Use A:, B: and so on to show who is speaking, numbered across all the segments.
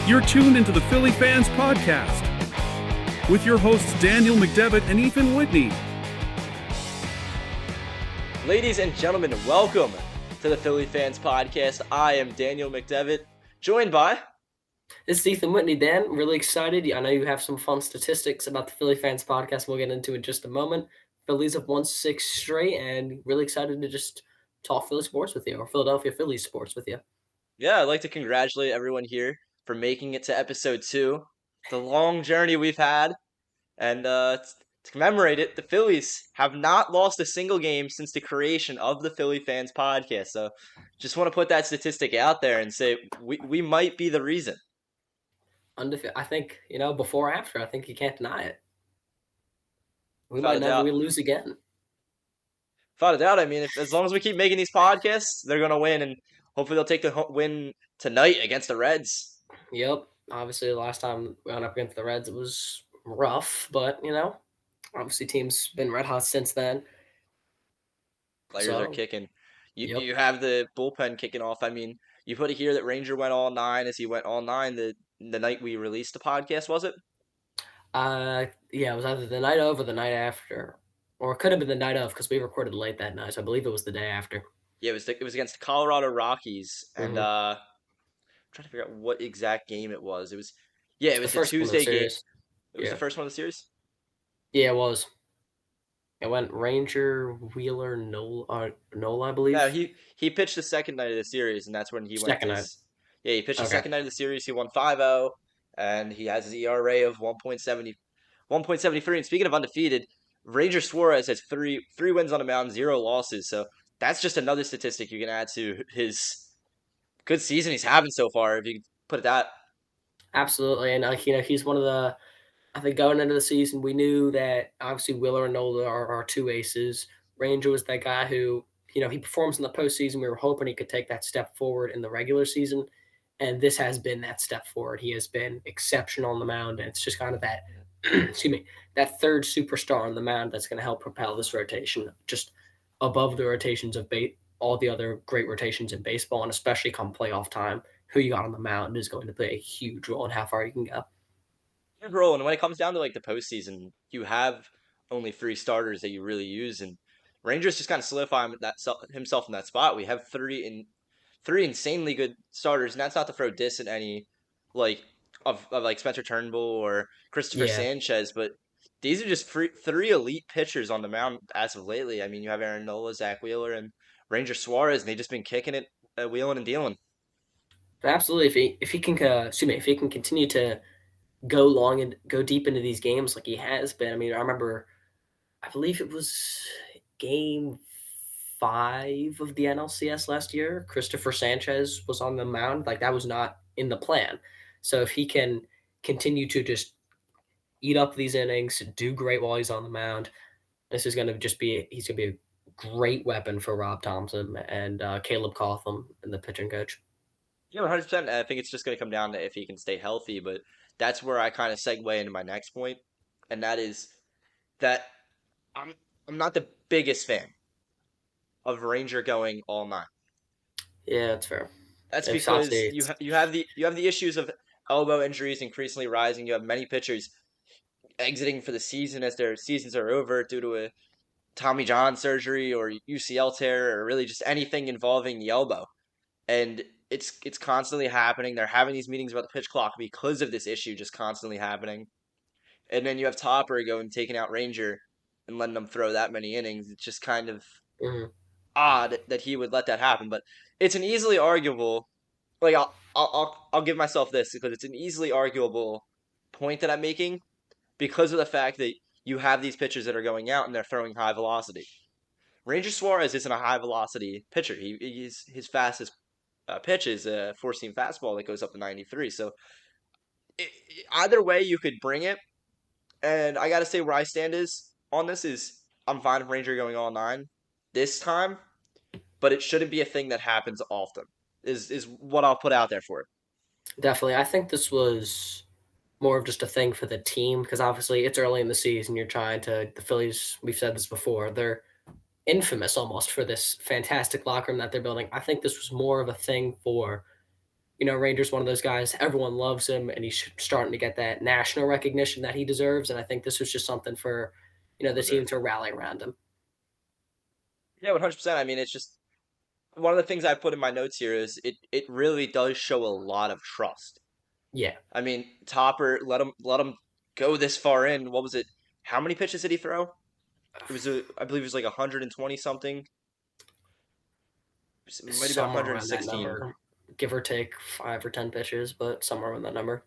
A: You're tuned into the Philly Fans Podcast with your hosts Daniel McDevitt and Ethan Whitney.
B: Ladies and gentlemen, welcome to the Philly Fans Podcast. I am Daniel McDevitt, joined by...
C: This is Ethan Whitney, Dan. Really excited. I know you have some fun statistics about the Philly Fans Podcast we'll get into in just a moment. Phillies have won 6 straight, and really excited to just talk Philly sports with you, or Philadelphia Phillies sports with you.
B: Yeah, I'd like to congratulate everyone here for making it to episode 2. The long journey we've had, and to commemorate it, the Phillies have not lost a single game since the creation of the Philly Fans Podcast. So just want to put that statistic out there and say we might be the reason.
C: Undefeated. I think, before or after, I think you can't deny it. We
B: Without
C: might
B: a
C: never
B: doubt.
C: lose again.
B: Without a doubt, I mean, as long as we keep making these podcasts, they're going to win, and hopefully they'll take the win tonight against the Reds.
C: Yep. Obviously, the last time we went up against the Reds, it was rough, but, obviously team's been red hot since then.
B: Players are kicking.
C: Yep.
B: You have the bullpen kicking off. I mean, you put it here that Ranger went all 9 as he went all 9 the night we released the podcast, was it?
C: Yeah, it was either the night of or the night after. Or it could have been the night of because we recorded late that night, so I believe it was the day after.
B: Yeah, it was against the Colorado Rockies, and I'm trying to figure out what exact game it was. It was the Tuesday game. It was the first one of the series?
C: Yeah, it was. It went Ranger, Wheeler, Nola, I believe.
B: No, he pitched the second night of the series, and that's when he went
C: night.
B: Yeah, he pitched the second night of the series. He won 5-0, and he has his ERA of 1.73. And speaking of undefeated, Ranger Suarez has three wins on the mound, 0 losses. So that's just another statistic you can add to his good season he's having so far, if you could put it that.
C: Absolutely, and he's one of the. I think going into the season, we knew that obviously Wheeler and Nola are our 2 aces. Ranger was that guy who, he performs in the postseason. We were hoping he could take that step forward in the regular season, and this has been that step forward. He has been exceptional on the mound, and it's just kind of that, that third superstar on the mound that's going to help propel this rotation just above the rotations of all the other great rotations in baseball, and especially come playoff time, who you got on the mound is going to play a huge role in how far you can go.
B: Huge role, and when it comes down to like the postseason, you have only 3 starters that you really use, and Rangers just kind of solidify himself in that spot. We have three insanely good starters, and that's not to throw diss at any like of like Spencer Turnbull or Christopher Sanchez, but these are just 3 elite pitchers on the mound as of lately. I mean, you have Aaron Nola, Zach Wheeler, and Ranger Suarez, and they've just been kicking it, wheeling and dealing.
C: Absolutely, if he can continue to go long and go deep into these games like he has been. I mean, I believe it was game 5 of the NLCS last year. Christopher Sanchez was on the mound. Like, that was not in the plan. So if he can continue to just eat up these innings, do great while he's on the mound, this is going to he's going to be a great weapon for Rob Thompson and Caleb Cotham and the pitching coach.
B: Yeah, 100%. I think it's just going to come down to if he can stay healthy, but that's where I kind of segue into my next point, and that is that I'm not the biggest fan of Ranger going all 9.
C: Yeah, that's fair.
B: That's because you have the issues of elbow injuries increasingly rising. You have many pitchers exiting for the season as their seasons are over due to a Tommy John surgery or UCL tear or really just anything involving the elbow. And it's constantly happening. They're having these meetings about the pitch clock because of this issue just constantly happening. And then you have Topper going taking out Ranger and letting them throw that many innings. It's just kind of odd that he would let that happen. But it's an easily arguable, like I'll give myself this because it's an easily arguable point that I'm making because of the fact that you have these pitchers that are going out and they're throwing high velocity. Ranger Suarez isn't a high velocity pitcher. His fastest pitch is a 4-seam fastball that goes up to 93. So either way, you could bring it. And I got to say where I stand on this is I'm fine with Ranger going all 9 this time, but it shouldn't be a thing that happens often, is what I'll put out there for it.
C: Definitely. I think this was more of just a thing for the team because obviously it's early in the season. The Phillies, we've said this before, they're infamous almost for this fantastic locker room that they're building. I think this was more of a thing for Ranger's one of those guys, everyone loves him, and he's starting to get that national recognition that he deserves. And I think this was just something for, the
B: No
C: team
B: doubt.
C: to rally around him.
B: Yeah, 100%. I mean, it's just one of the things I put in my notes here is it really does show a lot of trust.
C: Yeah,
B: I mean, Topper let him go this far in. What was it? How many pitches did he throw? I believe it was like 120 something. It might have been
C: somewhere around that
B: 116.
C: number, give or take 5 or 10 pitches, but somewhere around that number.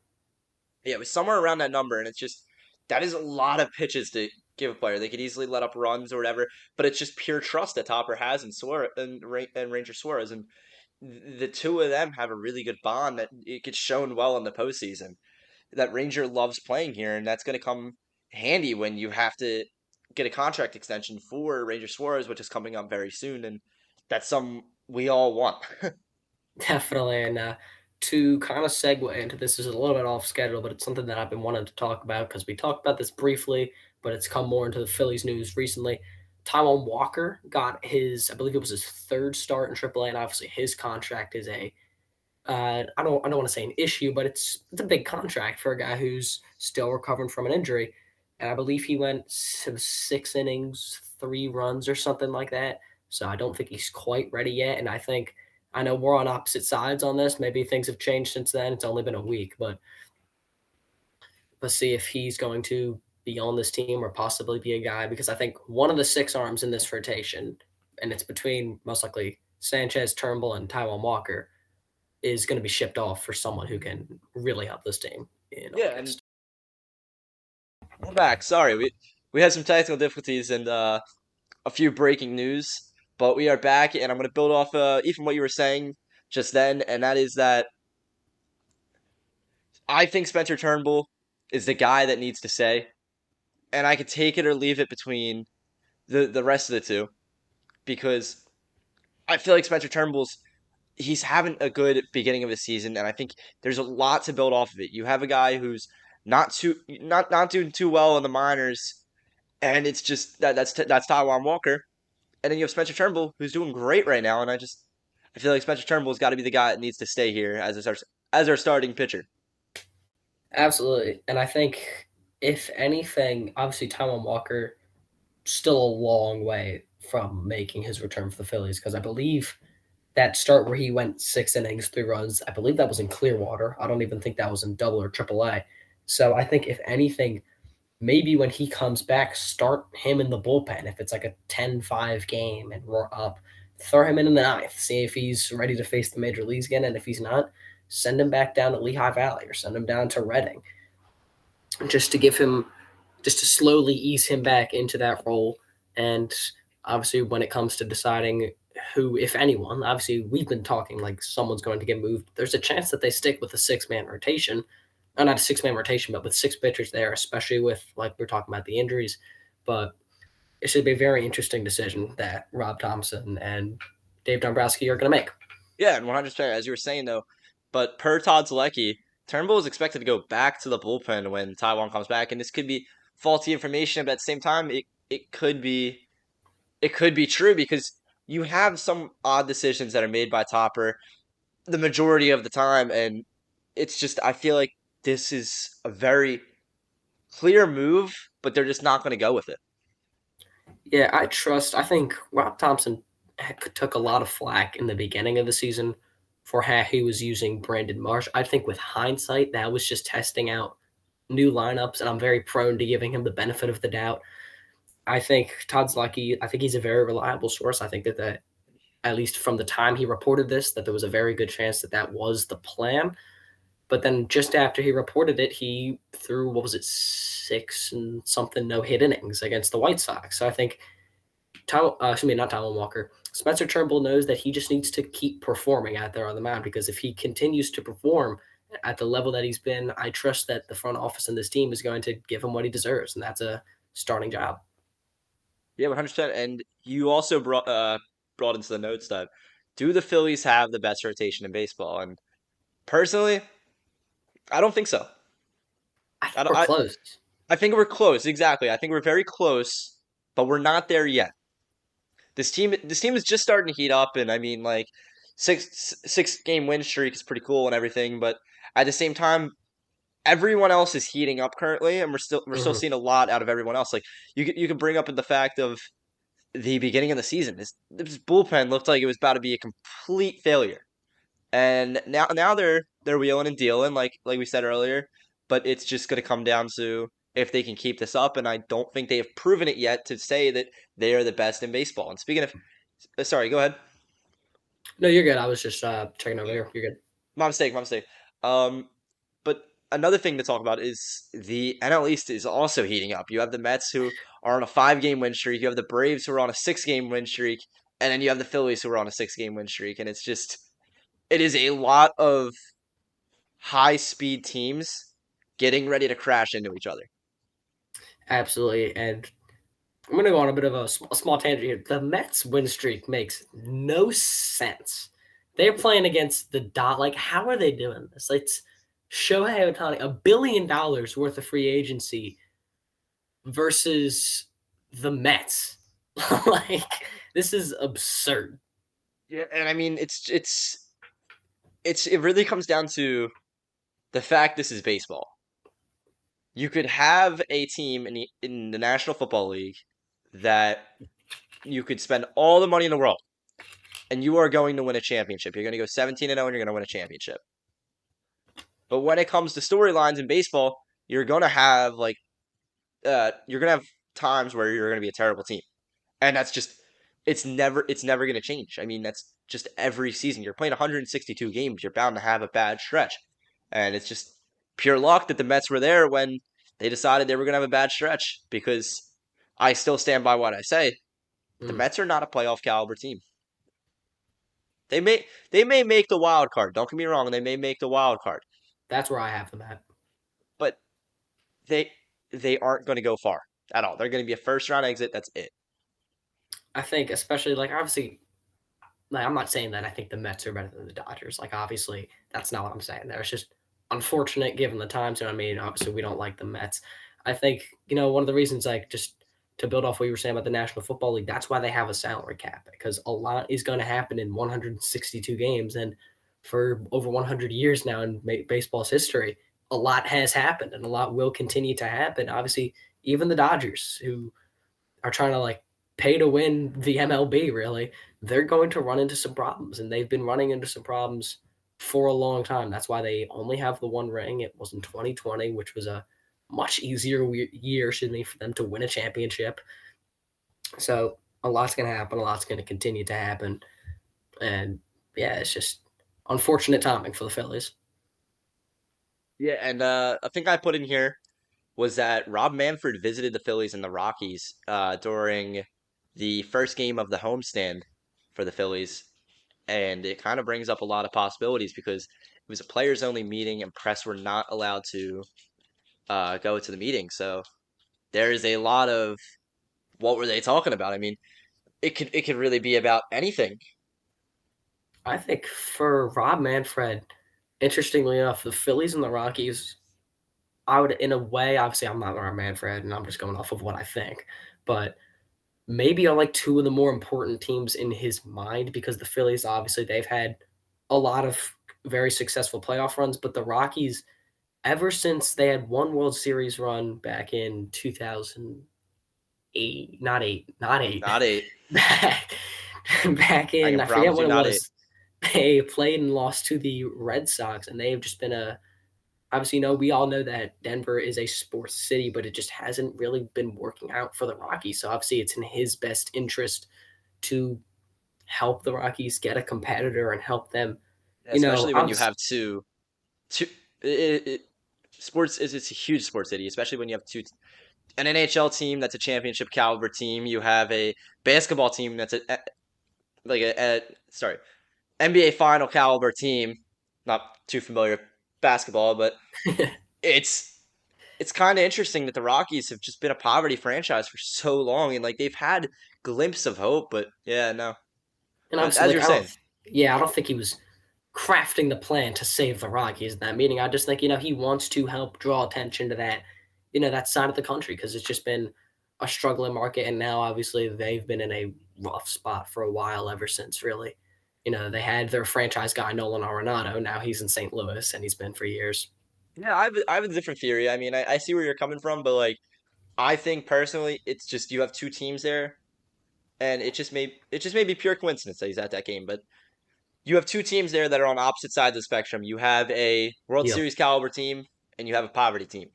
B: Yeah, it was somewhere around that number, and it's just that is a lot of pitches to give a player. They could easily let up runs or whatever, but it's just pure trust that Topper has in Suarez and Ranger Suarez, and the two of them have a really good bond that it gets shown well in the postseason. That Ranger loves playing here, and that's going to come handy when you have to get a contract extension for Ranger Suarez, which is coming up very soon, and that's some we all want.
C: Definitely. And to kind of segue into this is a little bit off schedule, but it's something that I've been wanting to talk about because we talked about this briefly, but it's come more into the Phillies news recently. Taijuan Walker got I believe it was his third start in AAA, and obviously his contract is I don't want to say an issue, but it's a big contract for a guy who's still recovering from an injury. And I believe he went 6 innings, 3 runs, or something like that. So I don't think he's quite ready yet. And I know we're on opposite sides on this. Maybe things have changed since then. It's only been a week, but let's see if he's going to be on this team or possibly be a guy because I think one of the 6 arms in this rotation, and it's between most likely Sanchez, Turnbull, and Taijuan Walker, is going to be shipped off for someone who can really help this team in
B: Yeah, and
C: August.
B: we're back. Sorry, we had some technical difficulties and a few breaking news, but we are back, and I'm going to build off even what you were saying just then, and that is that I think Spencer Turnbull is the guy that needs to stay, and I could take it or leave it between the rest of the two because I feel like Spencer Turnbull's he's having a good beginning of the season, and I think there's a lot to build off of it. You have a guy who's not doing too well in the minors, and it's just that's Taijuan Walker, and then you have Spencer Turnbull who's doing great right now, and I feel like Spencer Turnbull's got to be the guy that needs to stay here as our starting pitcher.
C: Absolutely. And I think, if anything, obviously Taijuan Walker still a long way from making his return for the Phillies because I believe that start where he went 6 innings, 3 runs, I believe that was in Clearwater. I don't even think that was in Double or Triple A. So I think, if anything, maybe when he comes back, start him in the bullpen. If it's like a 10-5 game and we're up, throw him in the ninth, see if he's ready to face the major leagues again. And if he's not, send him back down to Lehigh Valley or send him down to Reading just to give him, just to slowly ease him back into that role. And obviously, when it comes to deciding who, if anyone, obviously we've been talking like someone's going to get moved. There's a chance that they stick with a 6-man rotation, not a 6-man rotation, but with 6 pitchers there, especially with, like we're talking about, the injuries. But it should be a very interesting decision that Rob Thompson and Dave Dombrowski are going to make.
B: Yeah, and 100%, as you were saying though, but per Todd Zalecky, Turnbull is expected to go back to the bullpen when Taijuan comes back, and this could be faulty information, but at the same time, it could be true because you have some odd decisions that are made by Topper the majority of the time, and it's just I feel like this is a very clear move, but they're just not going to go with it.
C: Yeah, I think Rob Thompson took a lot of flack in the beginning of the season for how he was using Brandon Marsh. I think with hindsight, that was just testing out new lineups, and I'm very prone to giving him the benefit of the doubt. I think Todd's lucky. I think he's a very reliable source. I think that at least from the time he reported this, that there was a very good chance that that was the plan. But then just after he reported it, he threw, what was it, 6 and something no-hit innings against the White Sox. So I think not Taijuan Walker. Spencer Turnbull knows that he just needs to keep performing out there on the mound because if he continues to perform at the level that he's been, I trust that the front office and this team is going to give him what he deserves, and that's a starting job.
B: Yeah, 100%. And you also brought into the notes that do the Phillies have the best rotation in baseball? And personally, I don't think so.
C: I
B: I,
C: think
B: don't-
C: we're
B: I
C: close.
B: I think we're close. Exactly. I think we're very close, but we're not there yet. This team is just starting to heat up, and I mean, like six game win streak is pretty cool and everything, but at the same time, everyone else is heating up currently, and we're still seeing a lot out of everyone else. Like you could bring up the fact of the beginning of the season. This bullpen looked like it was about to be a complete failure, and now they're wheeling and dealing like we said earlier. But it's just going to come down to if they can keep this up, and I don't think they have proven it yet to say that they are the best in baseball. And speaking of, sorry, go ahead.
C: No, you're good. I was just checking over here. You're good.
B: My mistake. My mistake. But another thing to talk about is the NL East is also heating up. You have the Mets who are on a 5 game win streak. You have the Braves who are on a 6 game win streak, and then you have the Phillies who are on a 6 game win streak. And it is a lot of high speed teams getting ready to crash into each other.
C: Absolutely. And I'm going to go on a bit of a small tangent here. The Mets win streak makes no sense. They're playing against the dot. Like, how are they doing this? It's Shohei Ohtani, $1 billion worth of free agency versus the Mets. Like, this is absurd.
B: Yeah, and I mean it really comes down to the fact this is baseball. You could have a team in the National Football League that you could spend all the money in the world, and you are going to win a championship. You're going to go 17-0, and you're going to win a championship. But when it comes to storylines in baseball, you're going to have times where you're going to be a terrible team, and that's just it's never going to change. I mean, that's just every season. You're playing 162 games. You're bound to have a bad stretch, and it's just pure luck that the Mets were there when they decided they were going to have a bad stretch. Because I still stand by what I say. The Mets are not a playoff caliber team. They may make the wild card. Don't get me wrong. They may make the wild card.
C: That's where I have them at.
B: But they aren't going to go far at all. They're going to be a first round exit. That's it.
C: I think, especially obviously, I'm not saying that I think the Mets are better than the Dodgers. Obviously, that's not what I'm saying. There, it's just unfortunate given the times. You know what I mean? Obviously, we don't like the Mets. I think one of the reasons, just to build off what you were saying about the National Football League, that's why they have a salary cap, because a lot is going to happen in 162 games, and for over 100 years now in baseball's history, a lot has happened and a lot will continue to happen. Obviously, even the Dodgers, who are trying to pay to win the MLB, really, they're going to run into some problems, and they've been running into some problems for a long time. That's why they only have the one ring. It was in 2020, which was a much easier year, for them to win a championship. So a lot's going to happen. A lot's going to continue to happen. And yeah, it's just unfortunate timing for the Phillies.
B: Yeah, and a thing I put in here was that Rob Manfred visited the Phillies and the Rockies during the first game of the homestand for the Phillies, and it kind of brings up a lot of possibilities because it was a players-only meeting and press were not allowed to go to the meeting. So there is a lot of what were they talking about? I mean, it could really be about anything.
C: I think for Rob Manfred, interestingly enough, the Phillies and the Rockies, I would, in a way, obviously I'm not Rob Manfred and I'm just going off of what I think, but maybe are two of the more important teams in his mind, because the Phillies, obviously, they've had a lot of very successful playoff runs, but the Rockies, ever since they had one World Series run back in 2008, not eight, back in, I forget when it was, they played and lost to the Red Sox, and they've just been obviously, we all know that Denver is a sports city, but it just hasn't really been working out for the Rockies. So obviously it's in his best interest to help the Rockies get a competitor and help them.
B: Especially when you have two sports it's a huge sports city, especially when you have an NHL team that's a championship caliber team. You have a basketball team that's NBA final caliber team. Not too familiar with basketball, but it's kind of interesting that the Rockies have just been a poverty franchise for so long, and they've had glimpses of hope, but yeah, no.
C: And
B: as you're saying,
C: I don't think he was crafting the plan to save the Rockies in that meeting. I just think he wants to help draw attention to that that side of the country, because it's just been a struggling market, and now obviously they've been in a rough spot for a while ever since, really. They had their franchise guy Nolan Arenado. Now he's in St. Louis, and he's been for years.
B: Yeah, I have a different theory. I mean, I see where you're coming from, but like I think personally, it's just you have two teams there, and it just may be pure coincidence that he's at that game, but you have two teams there that are on opposite sides of the spectrum. You have a World
C: Yep.
B: Series caliber team, and you have a poverty team.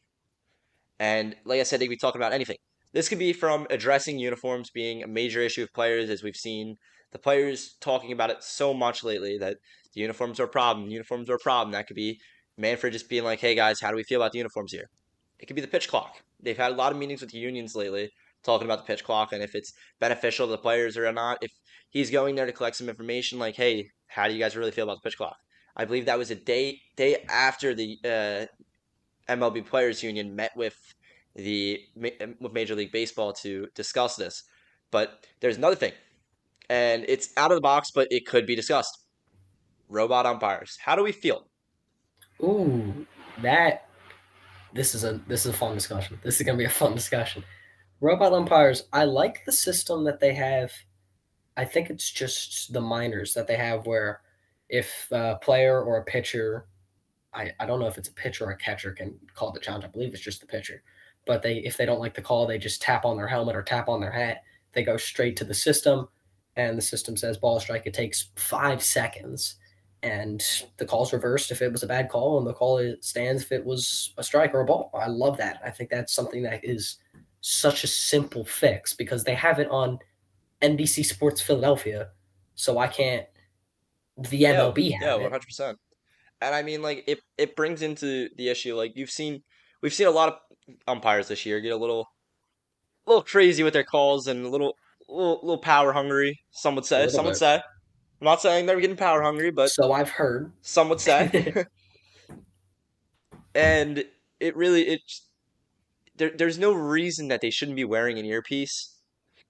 B: And like I said, they could be talking about anything. This could be from addressing uniforms being a major issue of players, as we've seen the players talking about it so much lately that the uniforms are a problem. Uniforms are a problem. That could be Manfred just being like, "Hey guys, how do we feel about the uniforms here?" It could be the pitch clock. They've had a lot of meetings with the unions lately talking about the pitch clock and if it's beneficial to the players or not. If he's going there to collect some information, like, "Hey, how do you guys really feel about the pitch clock?" I believe that was a day after the MLB Players Union met with Major League Baseball to discuss this. But there's another thing, and it's out of the box, but it could be discussed. Robot umpires. How do we feel?
C: Ooh, that this is a fun discussion. This is gonna be a fun discussion. Robot umpires. I like the system that they have. I think it's just the minors that they have where if a player or a pitcher, I don't know if it's a pitcher or a catcher can call the challenge. I believe it's just the pitcher. But if they don't like the call, they just tap on their helmet or tap on their hat. They go straight to the system, and the system says ball strike. It takes 5 seconds, and the call's reversed if it was a bad call, and the call stands if it was a strike or a ball. I love that. I think that's something that is such a simple fix because they have it on NBC Sports Philadelphia, so why can't the
B: Yeah,
C: MLB
B: yeah,
C: have it?
B: 100%. And I mean, like it brings into the issue like we've seen a lot of umpires this year get a little crazy with their calls and a little power hungry. Some would
C: A
B: say.
C: little
B: Some would
C: bit.
B: say. I'm not saying they're getting power hungry, but
C: So I've heard.
B: some would say. And it really it there's no reason that they shouldn't be wearing an earpiece.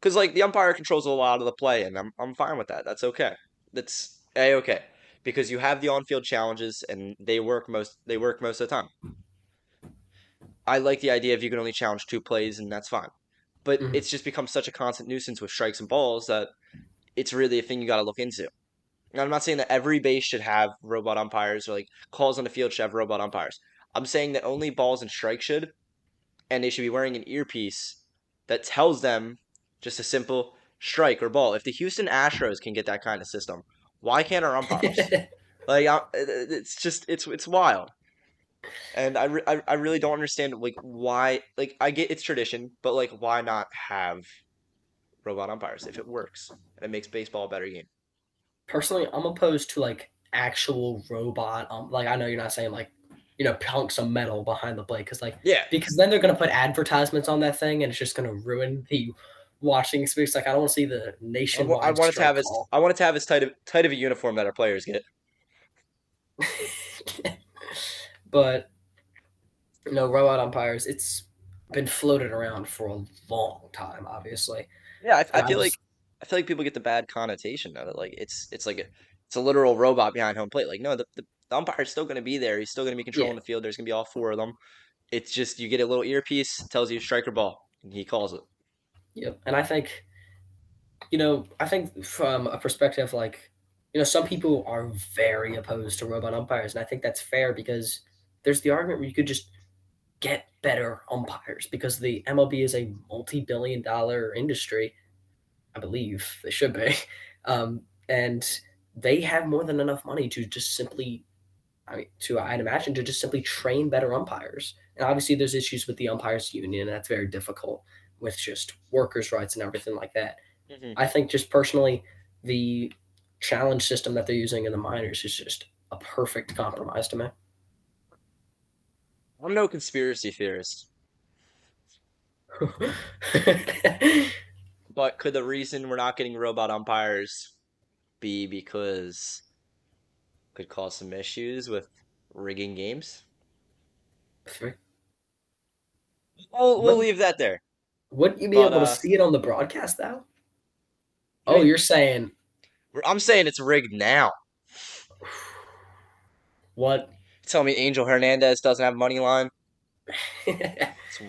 B: Because like the umpire controls a lot of the play, and I'm fine with that. That's okay. That's a okay because you have the on-field challenges, and they work most of the time. I like the idea of you can only challenge two plays, and that's fine. But
C: Mhm.
B: it's just become such a constant nuisance with strikes and balls that it's really a thing you got to look into. And I'm not saying that every base should have robot umpires or like calls on the field should have robot umpires. I'm saying that only balls and strikes should, and they should be wearing an earpiece that tells them just a simple strike or ball. If the Houston Astros can get that kind of system, why can't our umpires? Like, it's just it's wild, and I really don't understand like why. Like, I get it's tradition, but like, why not have robot umpires if it works and it makes baseball a better game?
C: Personally, I'm opposed to like actual robot. Like I know you're not saying like hunks of metal behind the plate
B: Yeah,
C: because then they're gonna put advertisements on that thing and it's just gonna ruin the watching experience. Like I don't want to see the
B: I
C: nationwide
B: want it to
C: strike
B: have as
C: call.
B: I want it to have as tight of a uniform that our players get.
C: But robot umpires. It's been floated around for a long time, obviously,
B: Yeah, I
C: and I
B: feel like
C: just
B: people get the bad connotation of it. Like it's like it's a literal robot behind home plate. Like no, the umpire's still going to be there. He's still going to be
C: yeah,
B: controlling the field. There's going to be all four of them. It's just you get a little earpiece, tells you strike or ball, and he calls it.
C: yep. And I think from a perspective like, some people are very opposed to robot umpires, and I think that's fair because there's the argument where you could just get better umpires because the MLB is a multi-billion-dollar industry. I believe they should be, and they have more than enough money to just simply, I'd imagine to just simply train better umpires. And obviously, there's issues with the umpires union, and that's very difficult with just workers' rights and everything like that.
B: Hmm.
C: I think just personally, the challenge system that they're using in the minors is just a perfect compromise to me.
B: I'm no conspiracy theorist, but could the reason we're not getting robot umpires be because could cause some issues with rigging games? We'll
C: What
B: leave that there.
C: wouldn't you be
B: But
C: able to see it on the broadcast though?
B: I
C: Oh,
B: mean,
C: you're saying
B: I'm saying it's rigged now.
C: what?
B: Tell me Angel Hernandez doesn't have money line. It's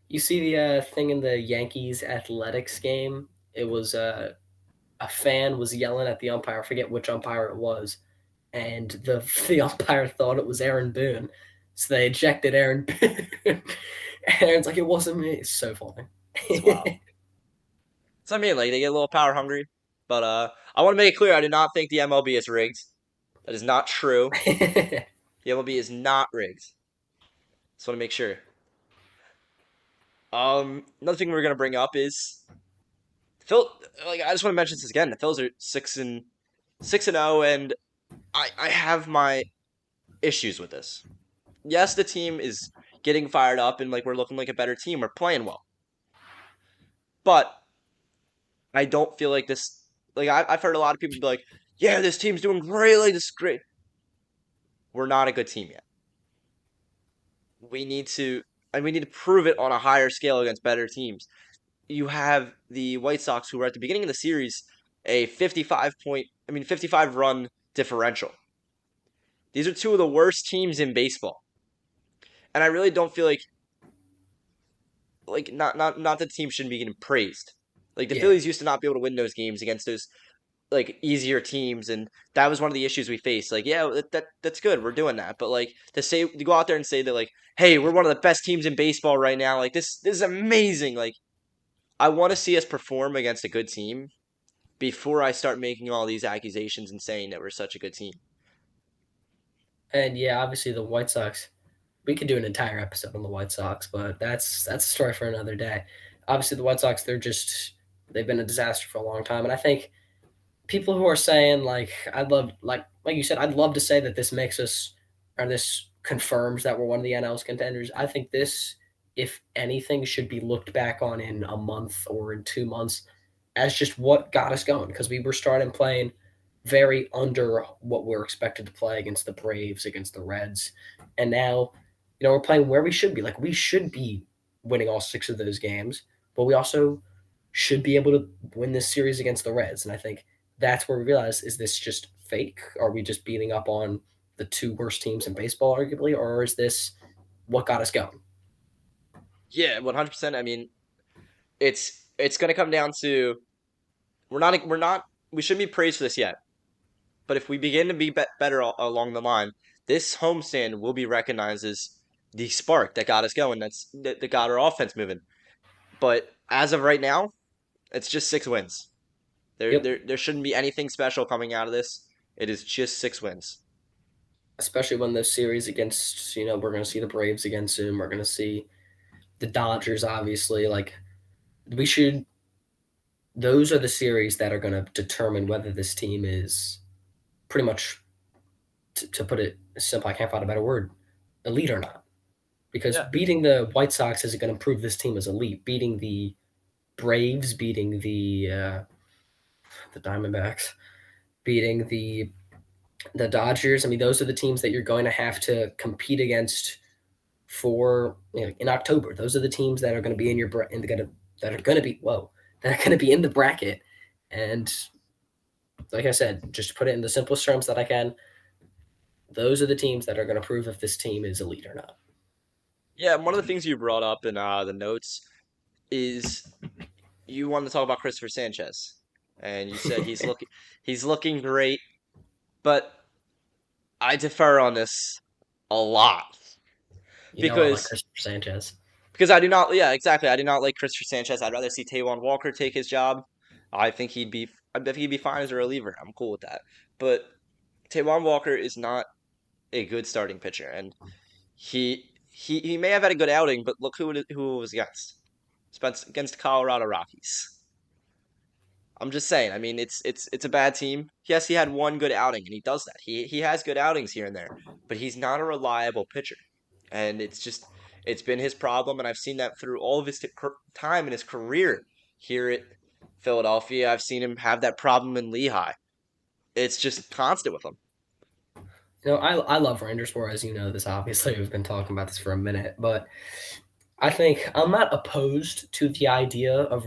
C: You see the thing in the Yankees athletics game? It was a fan was yelling at the umpire. I forget which umpire it was, and the umpire thought it was Aaron Boone, so they ejected Aaron Boone. And Aaron's like, it wasn't me. It's so funny.
B: It's wild. So I mean, like they get a little power hungry, but I want to make it clear I do not think the MLB is rigged. That is not true. The MLB is not rigged. Just want to make sure. Another thing we're gonna bring up is Phil. Like I just want to mention this again. The Phils are 6-0, and I have my issues with this. Yes, the team is getting fired up, and like we're looking like a better team. We're playing well, but I don't feel like this. Like I've heard a lot of people be like, "Yeah, this team's doing great. Like this is great." We're not a good team yet. We need to, and we need to prove it on a higher scale against better teams. You have the White Sox, who were at the beginning of the series a 55 run differential. These are two of the worst teams in baseball, and I really don't feel like not that the team shouldn't be getting praised. Like the Phillies used to not be able to win those games against those like easier teams, and that was one of the issues we faced. Like, yeah, that's good, we're doing that, but like to go out there and say that like, hey, we're one of the best teams in baseball right now, like this is amazing. Like, I want to see us perform against a good team before I start making all these accusations and saying that we're such a good team.
C: And yeah, obviously the White Sox. We could do an entire episode on the White Sox, but that's a story for another day. Obviously, the White Sox, they've been a disaster for a long time, and I think people who are saying like like you said, I'd love to say that this makes us or this confirms that we're one of the NL's contenders. I think this, if anything, should be looked back on in a month or in 2 months as just what got us going, because we were starting playing very under what we're expected to play against the Braves, against the Reds, and now we're playing where we should be. Like we should be winning all 6 of those games, but we also should be able to win this series against the Reds. And I think that's where we realize, is this just fake? Are we just beating up on the 2 worst teams in baseball, arguably, or is this what got us going?
B: Yeah, 100%. I mean, it's going to come down to we shouldn't be praised for this yet. But if we begin to be better along the line, this homestand will be recognized as the spark that got us going. That got our offense moving. But as of right now, it's just 6 wins. There shouldn't be anything special coming out of this. It is just 6 wins.
C: Especially when those series against, we're going to see the Braves again soon. We're going to see the Dodgers, obviously. Like, those are the series that are going to determine whether this team is pretty much, to put it simple, I can't find a better word, elite or not. Because beating the White Sox isn't going to prove this team is elite. Beating the Braves, beating the Diamondbacks, beating the Dodgers. I mean, those are the teams that you're going to have to compete against for in October. Those are the teams that are going to be in your that are going to be in the bracket. And like I said, just to put it in the simplest terms that I can, those are the teams that are going to prove if this team is elite or not.
B: Yeah, one of the things you brought up in the notes is you wanted to talk about Christopher Sanchez, and you said he's looking great, but I defer on this a lot
C: I like Christopher Sanchez.
B: Because I do not, yeah, exactly. I do not like Christopher Sanchez. I'd rather see Taijuan Walker take his job. I bet he'd be fine as a reliever. I'm cool with that. But Taijuan Walker is not a good starting pitcher, and he may have had a good outing, but look who it was against. It's against Colorado Rockies. I'm just saying. I mean, it's a bad team. Yes, he had one good outing, and he does that. He has good outings here and there, but he's not a reliable pitcher, and it's been his problem. And I've seen that through all of his time in his career here at Philadelphia. I've seen him have that problem in Lehigh. It's just constant with him.
C: I love Rangers War, as you know this. Obviously, we've been talking about this for a minute, but I think I'm not opposed to the idea of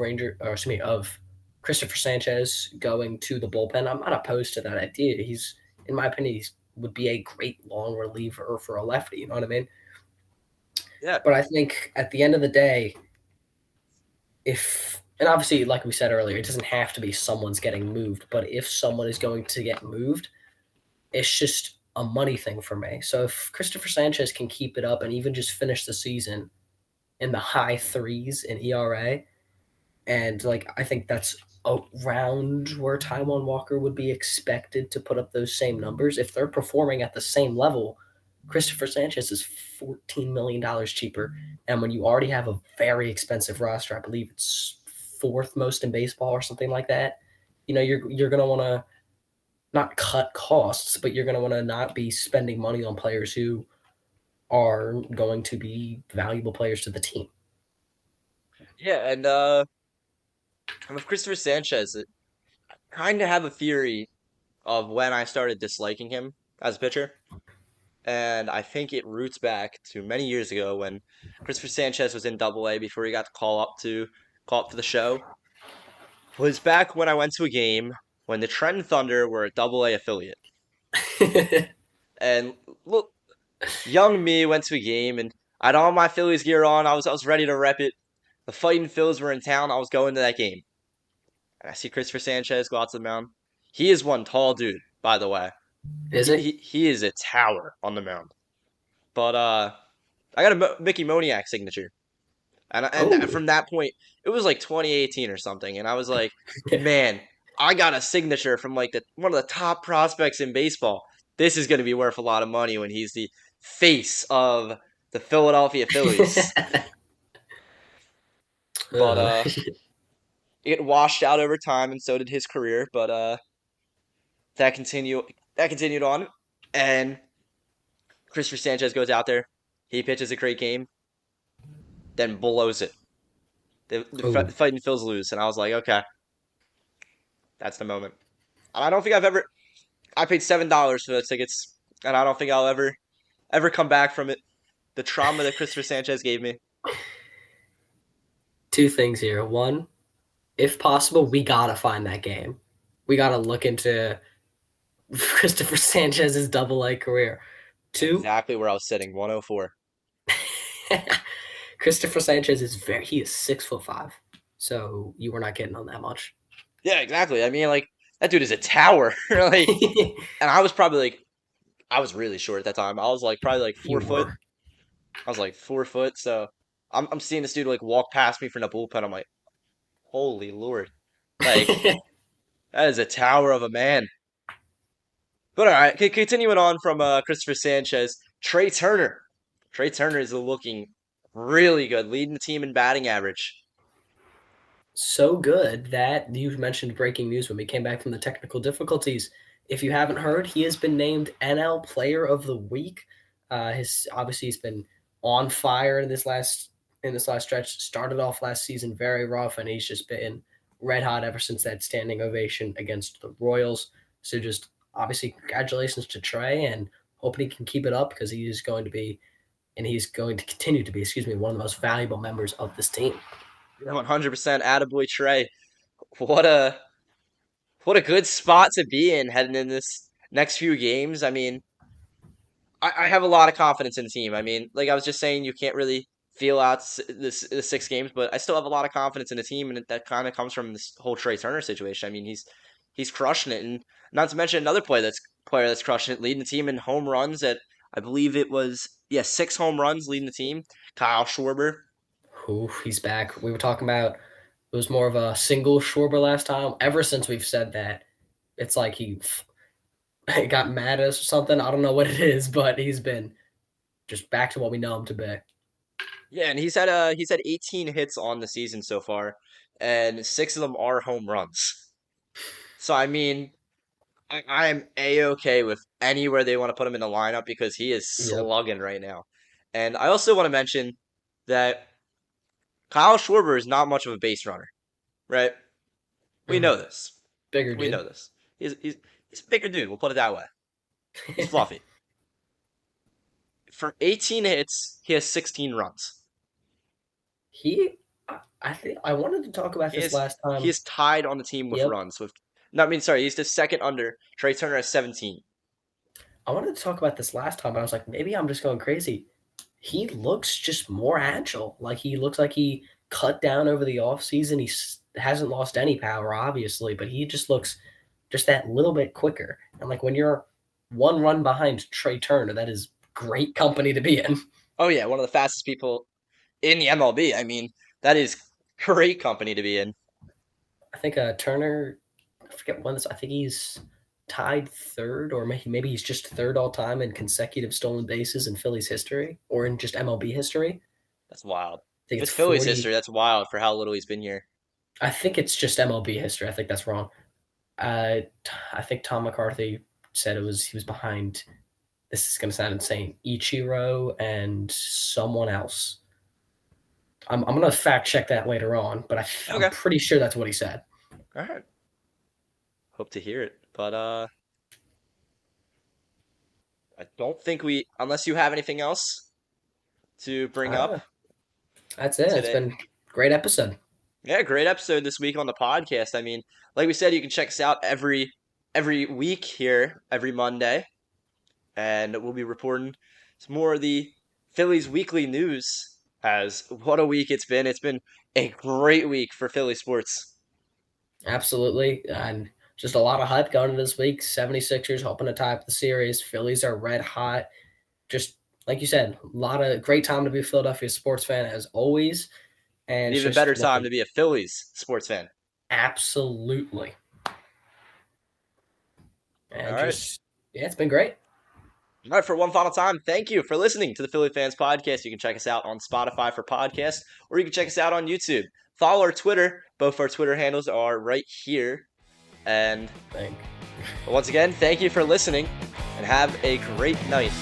C: of Christopher Sanchez going to the bullpen. I'm not opposed to that idea. He's, in my opinion, he would be a great long reliever for a lefty. You know what I mean?
B: Yeah.
C: But I think at the end of the day, if And obviously, like we said earlier, it doesn't have to be someone's getting moved, but if someone is going to get moved, it's just a money thing for me. So if Christopher Sanchez can keep it up and even just finish the season in the high threes in ERA, and like I think that's around where Taijuan Walker would be expected to put up those same numbers. If they're performing at the same level, Christopher Sanchez is $14 million cheaper. And when you already have a very expensive roster, I believe it's fourth most in baseball or something like that, you're gonna want to not cut costs, but you're gonna want to not be spending money on players who are going to be valuable players to the team.
B: Yeah, and with Christopher Sanchez, I kind of have a theory of when I started disliking him as a pitcher. And I think it roots back to many years ago when Christopher Sanchez was in Double A before he got to call up for the show. Was back when I went to a game when the Trenton Thunder were a Double A affiliate. And look, young me went to a game and I had all my Phillies gear on. I was ready to rep it. The Fighting Phils were in town. I was going to that game. And I see Christopher Sanchez go out to the mound. He is one tall dude, by the way.
C: Is he?
B: He is a tower on the mound. But I got a Mickey Moniak signature. And from that point, it was like 2018 or something. And I was like, man, I got a signature from like one of the top prospects in baseball. This is going to be worth a lot of money when he's the face of the Philadelphia Phillies. But it washed out over time, and so did his career. But that continued on, and Christopher Sanchez goes out there. He pitches a great game, then blows it. The Fighting Phils lose, and I was like, okay, that's the moment. And I don't think I paid $7 for the tickets, and I don't think I'll ever come back from it. The trauma that Christopher Sanchez gave me.
C: Two things here. One, if possible, we gotta find that game. We gotta look into Christopher Sanchez's Double A career. Two,
B: exactly where I was sitting, 104.
C: Christopher Sanchez is 6'5", so you were not getting on that much.
B: Yeah, exactly. I mean, like that dude is a tower. Like, and I was probably like, I was really short at that time. I was like probably like 4 foot. I was like 4 foot. So I'm seeing this dude like walk past me from the bullpen. I'm like, holy Lord, like that is a tower of a man. But all right, continuing on from Christopher Sanchez, Trey Turner. Trey Turner is looking really good, leading the team in batting average.
C: So good that you mentioned breaking news when we came back from the technical difficulties. If you haven't heard, he has been named NL Player of the Week. He's been on fire in this last stretch. Started off last season very rough, and he's just been red hot ever since that standing ovation against the Royals. So just obviously congratulations to Trey, and hoping he can keep it up because he's going to continue to be, one of the most valuable members of this team.
B: 100% attaboy Trey. What a good spot to be in heading in this next few games. I mean, I have a lot of confidence in the team. I mean, like I was just saying, you can't really feel out the 6 games, but I still have a lot of confidence in the team, and that kind of comes from this whole Trey Turner situation. I mean, he's crushing it, and not to mention another player that's crushing it, leading the team in home runs at I believe it was 6 home runs leading the team. Kyle Schwarber.
C: Oof, he's back. We were talking about it was more of a single Schwarber last time. Ever since we've said that, it's like he got mad at us or something. I don't know what it is, but he's been just back to what we know him to be.
B: Yeah, and he's had 18 hits on the season so far, and 6 of them are home runs. So I mean, I am A-okay with anywhere they want to put him in the lineup because he is slugging right now. And I also want to mention that Kyle Schwarber is not much of a base runner, right? We know this.
C: Bigger dude.
B: We know this. He's a bigger dude. We'll put it that way. He's fluffy. For 18 hits, he has 16 runs.
C: I think I wanted to talk about this last time.
B: He is tied on the team with runs. He's the second under. Trey Turner has 17.
C: I wanted to talk about this last time, but I was like, maybe I'm just going crazy. He looks just more agile. Like he looks like he cut down over the offseason. He hasn't lost any power, obviously, but he just looks just that little bit quicker. And like when you're one run behind Trey Turner, that is great company to be in.
B: Oh yeah, one of the fastest people in the MLB. I mean, that is great company to be in.
C: I think Turner, I forget when this. I think he's tied third, or maybe he's just third all time in consecutive stolen bases in Phillies history, or in just MLB history.
B: That's wild.
C: I think
B: If
C: it's
B: it's Phillies
C: 40.
B: history, that's wild for how little he's been here.
C: I think it's just MLB history. I think that's wrong. I think Tom McCarthy said he was behind. This is going to sound insane. Ichiro and someone else. I'm going to fact check that later on, but I'm pretty sure that's what he said.
B: All right. Hope to hear it. But I don't think unless you have anything else to bring up.
C: That's it. Today. It's been a great episode.
B: Yeah, great episode this week on the podcast. I mean, like we said, you can check us out every week here, every Monday. And we'll be reporting some more of the Phillies weekly news. As what a week it's been. It's been a great week for Philly sports.
C: Absolutely. And just a lot of hype going into this week. 76ers hoping to tie up the series. Phillies are red hot. Just like you said, a lot of great time to be a Philadelphia sports fan as always. And
B: even better time to be a Phillies sports fan.
C: Absolutely. And
B: all
C: just, right. Yeah, it's been great.
B: All right, for one final time, thank you for listening to the Philly Fans Podcast. You can check us out on Spotify for podcasts, or you can check us out on YouTube. Follow our Twitter. Both our Twitter handles are right here. And once again, thank you for listening, and have a great night.